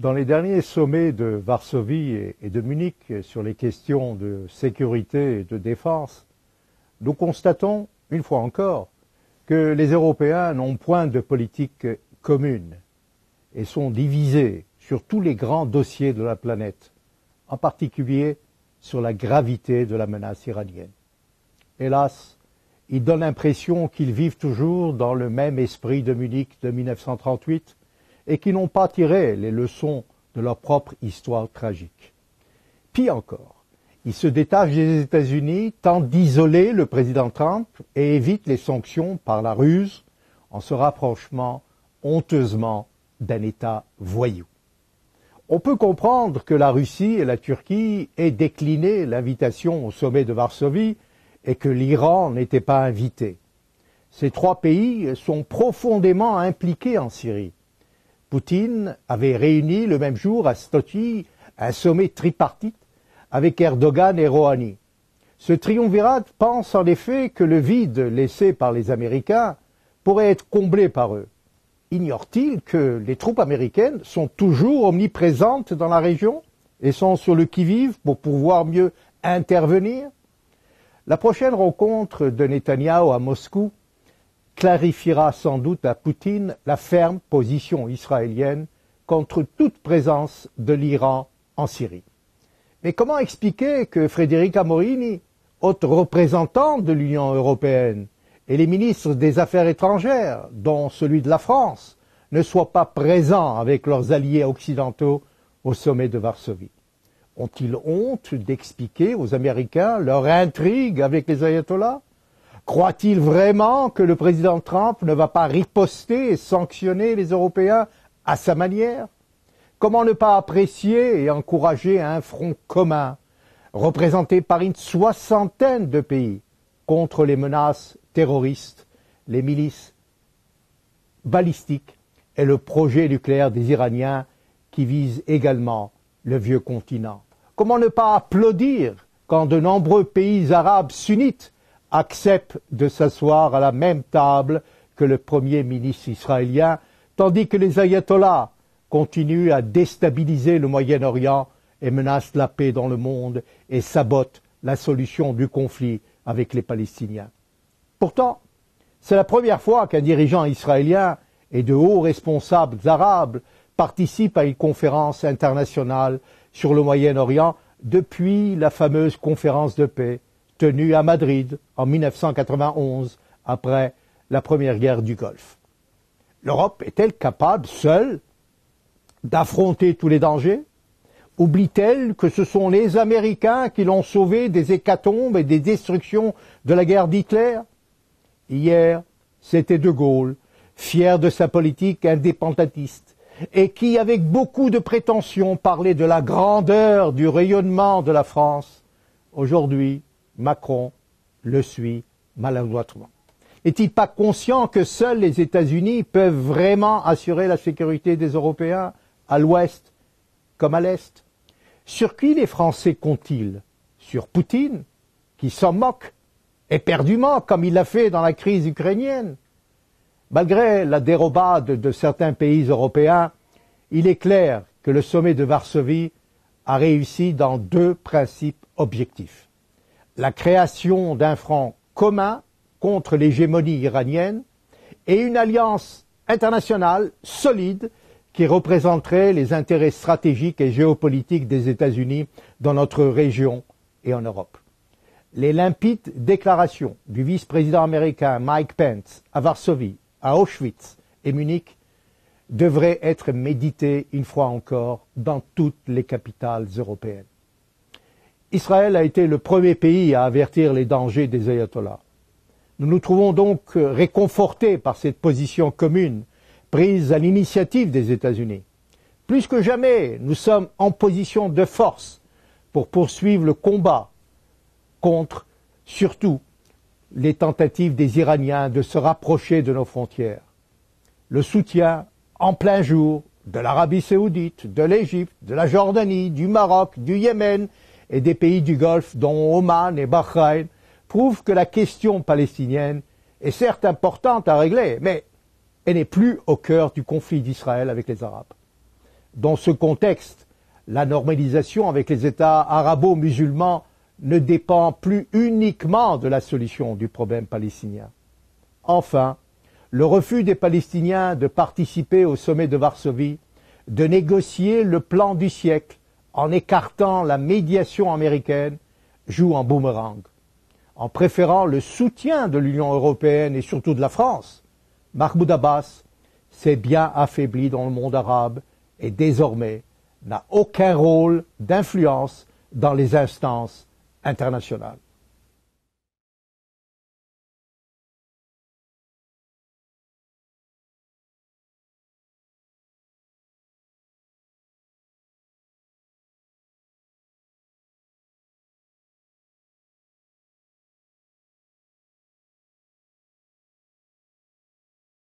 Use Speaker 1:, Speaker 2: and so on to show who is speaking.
Speaker 1: Dans les derniers sommets de Varsovie et de Munich sur les questions de sécurité et de défense, nous constatons, une fois encore, que les Européens n'ont point de politique commune et sont divisés sur tous les grands dossiers de la planète, en particulier sur la gravité de la menace iranienne. Hélas, ils donnent l'impression qu'ils vivent toujours dans le même esprit de Munich de 1938 et qui n'ont pas tiré les leçons de leur propre histoire tragique. Pire encore, ils se détachent des États-Unis, tentent d'isoler le président Trump et évitent les sanctions par la ruse en se rapprochant honteusement d'un État voyou. On peut comprendre que la Russie et la Turquie aient décliné l'invitation au sommet de Varsovie et que l'Iran n'était pas invité. Ces trois pays sont profondément impliqués en Syrie. Poutine avait réuni le même jour à Sochi un sommet tripartite avec Erdogan et Rouhani. Ce triumvirat pense en effet que le vide laissé par les Américains pourrait être comblé par eux. Ignore-t-il que les troupes américaines sont toujours omniprésentes dans la région et sont sur le qui-vive pour pouvoir mieux intervenir? La prochaine rencontre de Netanyahou à Moscou clarifiera sans doute à Poutine la ferme position israélienne contre toute présence de l'Iran en Syrie. Mais comment expliquer que Federica Mogherini, haute représentante de l'Union européenne, et les ministres des Affaires étrangères, dont celui de la France, ne soient pas présents avec leurs alliés occidentaux au sommet de Varsovie? Ont-ils honte d'expliquer aux Américains leur intrigue avec les ayatollahs? Croient-ils vraiment que le président Trump ne va pas riposter et sanctionner les Européens à sa manière? Comment ne pas apprécier et encourager un front commun, représenté par une soixantaine de pays, contre les menaces terroristes, les milices balistiques et le projet nucléaire des Iraniens qui vise également le vieux continent? Comment ne pas applaudir quand de nombreux pays arabes sunnites acceptent de s'asseoir à la même table que le premier ministre israélien, tandis que les ayatollahs continuent à déstabiliser le Moyen-Orient et menacent la paix dans le monde et sabotent la solution du conflit avec les Palestiniens? Pourtant, c'est la première fois qu'un dirigeant israélien et de hauts responsables arabes participent à une conférence internationale sur le Moyen-Orient depuis la fameuse conférence de paix tenue à Madrid en 1991 après la première guerre du Golfe. L'Europe est-elle capable, seule, d'affronter tous les dangers? Oublie-t-elle que ce sont les Américains qui l'ont sauvée des hécatombes et des destructions de la guerre d'Hitler? Hier, c'était De Gaulle, fier de sa politique indépendantiste, et qui, avec beaucoup de prétention, parlait de la grandeur du rayonnement de la France. Aujourd'hui, Macron le suit maladroitement. N'est-il pas conscient que seuls les États-Unis peuvent vraiment assurer la sécurité des Européens, à l'ouest comme à l'est? Sur qui les Français comptent-ils? Sur Poutine, qui s'en moque, éperdument, comme il l'a fait dans la crise ukrainienne? Malgré la dérobade de certains pays européens, il est clair que le sommet de Varsovie a réussi dans deux principes objectifs. La création d'un front commun contre l'hégémonie iranienne et une alliance internationale solide qui représenterait les intérêts stratégiques et géopolitiques des États-Unis dans notre région et en Europe. Les limpides déclarations du vice-président américain Mike Pence à Varsovie, à Auschwitz et Munich devraient être méditées une fois encore dans toutes les capitales européennes. Israël a été le premier pays à avertir les dangers des ayatollahs. Nous nous trouvons donc réconfortés par cette position commune prise à l'initiative des États-Unis. Plus que jamais, nous sommes en position de force pour poursuivre le combat contre, surtout, les tentatives des Iraniens de se rapprocher de nos frontières. Le soutien en plein jour de l'Arabie saoudite, de l'Égypte, de la Jordanie, du Maroc, du Yémen et des pays du Golfe, dont Oman et Bahreïn, prouve que la question palestinienne est certes importante à régler, mais elle n'est plus au cœur du conflit d'Israël avec les Arabes. Dans ce contexte, la normalisation avec les États arabo-musulmans ne dépend plus uniquement de la solution du problème palestinien. Enfin, le refus des Palestiniens de participer au sommet de Varsovie, de négocier le plan du siècle en écartant la médiation américaine, joue en boomerang. En préférant le soutien de l'Union européenne et surtout de la France, Mahmoud Abbas s'est bien affaibli dans le monde arabe et désormais n'a aucun rôle d'influence dans les instances internationales.